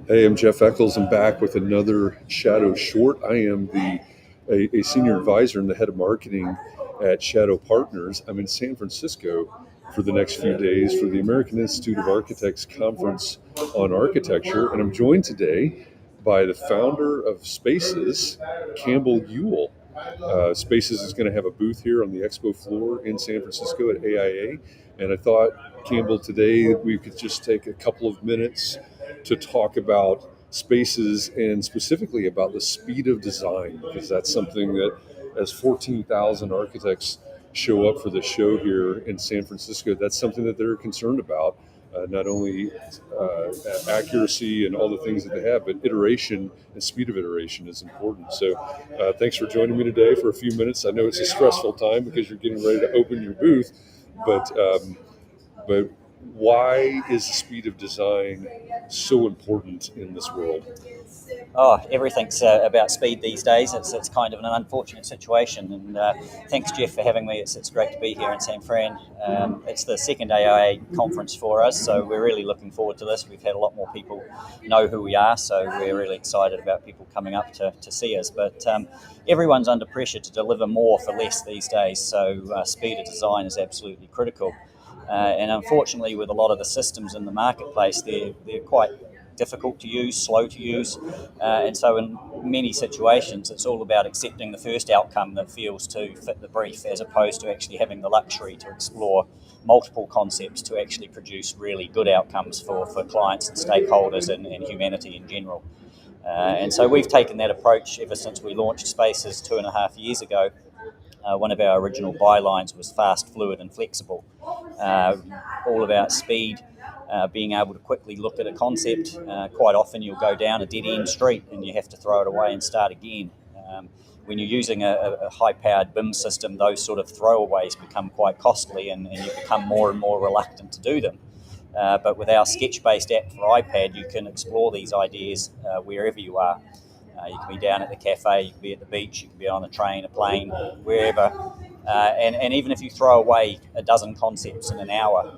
Hey, I'm Jeff Eccles. I'm back with another Shadow Short. I am a senior advisor and the head of marketing at Shadow Partners. I'm in San Francisco for the next few days for the American Institute of Architects Conference on Architecture, and I'm joined today by the founder of Spaces, Campbell Yule. Spaces is going to have a booth here on the expo floor in San Francisco at AIA, and I thought, Campbell, today we could just take a couple of minutes to talk about spaces and specifically about the speed of design, because that's something that, as 14,000 architects show up for the show here in San Francisco, that's something that they're concerned about. Not only accuracy and all the things that they have, but iteration and speed of iteration is important. So thanks for joining me today for a few minutes. I know it's a stressful time because you're getting ready to open your booth, but why is the speed of design so important in this world? Oh, everything's about speed these days. It's kind of an unfortunate situation. And thanks, Jeff, for having me. It's great to be here in San Fran. It's the second AIA conference for us, so we're really looking forward to this. We've had a lot more people know who we are, so we're really excited about people coming up to see us. But everyone's under pressure to deliver more for less these days, so speed of design is absolutely critical. And unfortunately, with a lot of the systems in the marketplace, they're quite difficult to use, slow to use, and so in many situations it's all about accepting the first outcome that feels to fit the brief, as opposed to actually having the luxury to explore multiple concepts to actually produce really good outcomes for clients and stakeholders and humanity in general. And so we've taken that approach ever since we launched Spaces 2.5 years ago. One of our original bylines was fast, fluid and flexible, all about speed, being able to quickly look at a concept. Quite often you'll go down a dead-end street and you have to throw it away and start again. When you're using a high-powered BIM system, those sort of throwaways become quite costly and you become more and more reluctant to do them. But with our sketch-based app for iPad, you can explore these ideas wherever you are. You can be down at the cafe, you can be at the beach, you can be on a train, a plane, wherever. And even if you throw away a dozen concepts in an hour,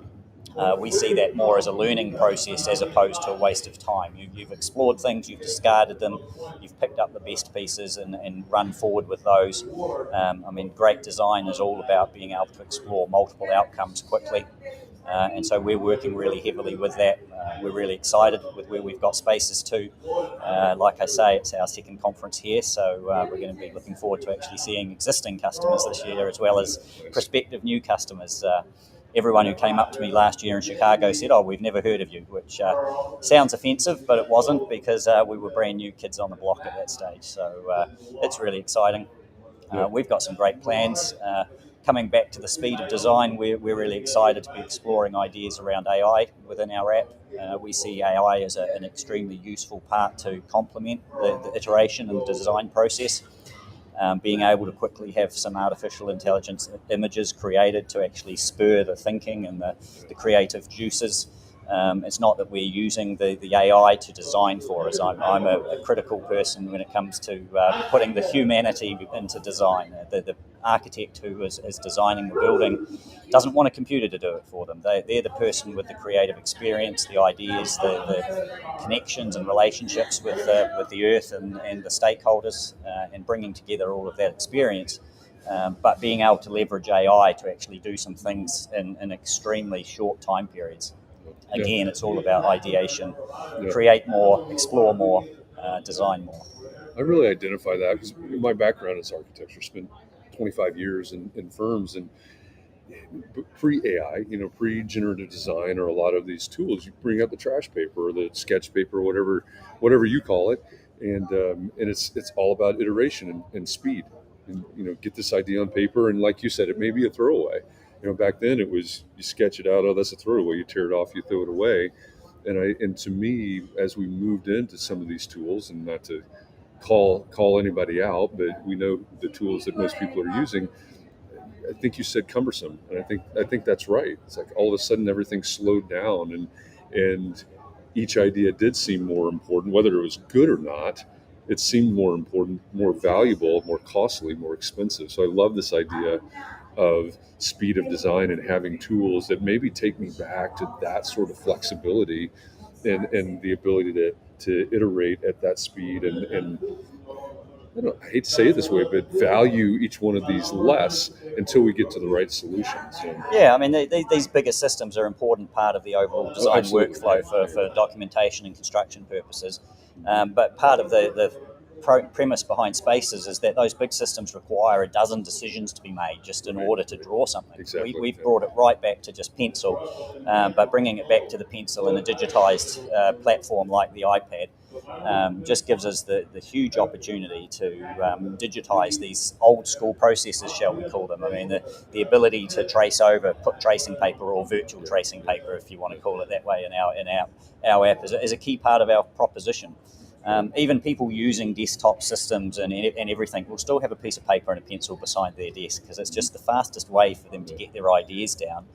we see that more as a learning process as opposed to a waste of time. You've explored things, you've discarded them, you've picked up the best pieces and run forward with those. Great design is all about being able to explore multiple outcomes quickly. And so we're working really heavily with that. We're really excited with where we've got Spaces too. Like I say, it's our second conference here, so we're going to be looking forward to actually seeing existing customers this year as well as prospective new customers. Everyone who came up to me last year in Chicago said, "Oh, we've never heard of you," which sounds offensive, but it wasn't, because we were brand new kids on the block at that stage. So it's really exciting. We've got some great plans. Coming back to the speed of design, we're really excited to be exploring ideas around AI within our app. We see AI as an extremely useful part to complement the iteration and the design process. Being able to quickly have some artificial intelligence images created to actually spur the thinking and the creative juices. It's not that we're using the AI to design for us. I'm a critical person when it comes to putting the humanity into design. The architect who is designing the building doesn't want a computer to do it for them. They're the person with the creative experience, the ideas, the connections and relationships with the earth and the stakeholders, and bringing together all of that experience. But being able to leverage AI to actually do some things in extremely short time periods. Again, it's all about ideation. Create more, explore more, design more. I really identify that because my background is architecture. Spent 25 years in firms, and pre-AI, pre-generative design, or a lot of these tools, you bring up the trash paper or the sketch paper, or whatever you call it, and it's all about iteration and speed. And get this idea on paper, and like you said, it may be a throwaway. Back then it was, you sketch it out, oh, that's a throwaway, you tear it off, you throw it away. And to me, as we moved into some of these tools, and not to call anybody out, but we know the tools that most people are using, I think you said cumbersome, and I think that's right. It's like all of a sudden everything slowed down, and each idea did seem more important, whether it was good or not. It seemed more important, more valuable, more costly, more expensive. So I love this idea of speed of design and having tools that maybe take me back to that sort of flexibility and the ability to iterate at that speed and I hate to say it this way, but value each one of these less until we get to the right solutions. Yeah, I mean, these bigger systems are an important part of the overall design workflow for documentation and construction purposes. But part of the premise behind Spaces is that those big systems require a dozen decisions to be made just in order to draw something. Exactly. We've brought it right back to just pencil, but bringing it back to the pencil in a digitized platform like the iPad just gives us the huge opportunity to digitize these old school processes, shall we call them. I mean, the ability to trace over, put tracing paper or virtual tracing paper, if you want to call it that way, in our app is a key part of our proposition. Even people using desktop systems and everything will still have a piece of paper and a pencil beside their desk because it's just the fastest way for them to get their ideas down.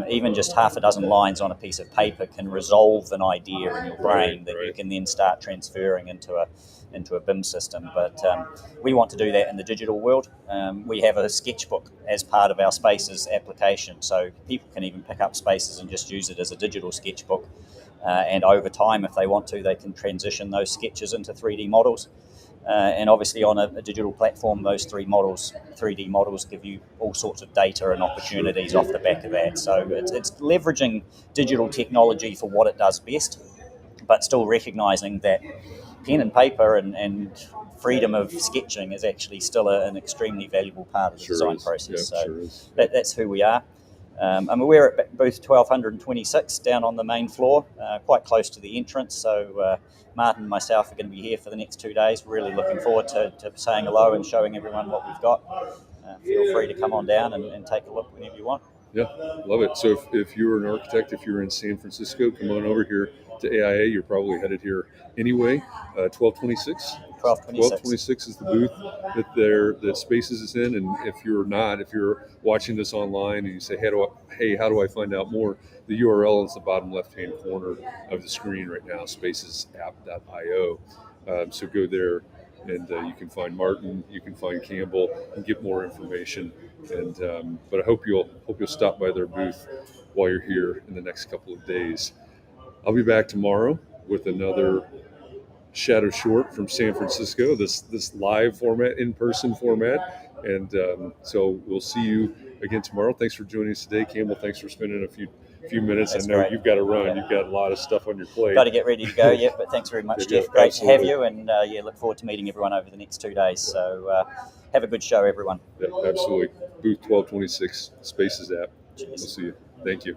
Even just half a dozen lines on a piece of paper can resolve an idea in your brain that you can then start transferring into a BIM system. But we want to do that in the digital world. We have a sketchbook as part of our Spaces application, so people can even pick up Spaces and just use it as a digital sketchbook. And over time, if they want to, they can transition those sketches into 3D models. And obviously on a digital platform, those 3D models give you all sorts of data and opportunities off the back of that. So it's leveraging digital technology for what it does best, but still recognizing that pen and paper and freedom of sketching is actually still an extremely valuable part of the design process. That's who we are. I mean, we're at booth 1226 down on the main floor, quite close to the entrance. So Martin and myself are going to be here for the next 2 days. Really looking forward to saying hello and showing everyone what we've got. Feel free to come on down and take a look whenever you want. Yeah, love it. So if you're an architect, if you're in San Francisco, come on over here to AIA. You're probably headed here anyway. 1226. 1226 is the booth that Spaces is in. And if you're watching this online and you say, hey, how do I find out more? The URL is the bottom left-hand corner of the screen right now, spacesapp.io. So go there. And you can find Martin, you can find Campbell, and get more information. And but I hope you'll stop by their booth while you're here in the next couple of days. I'll be back tomorrow with another Shadow Short from San Francisco. This live format, in-person format, and so we'll see you again tomorrow. Thanks for joining us today, Campbell. Thanks for spending a few minutes. That's I know great. You've got to run. You've got a lot of stuff on your plate. Got to get ready to go, yeah. But thanks very much, Jeff. Great to have you, and look forward to meeting everyone over the next 2 days. So have a good show, everyone. Yeah, absolutely. Booth 1226, Spaces app. Cheers. We'll see you. Thank you.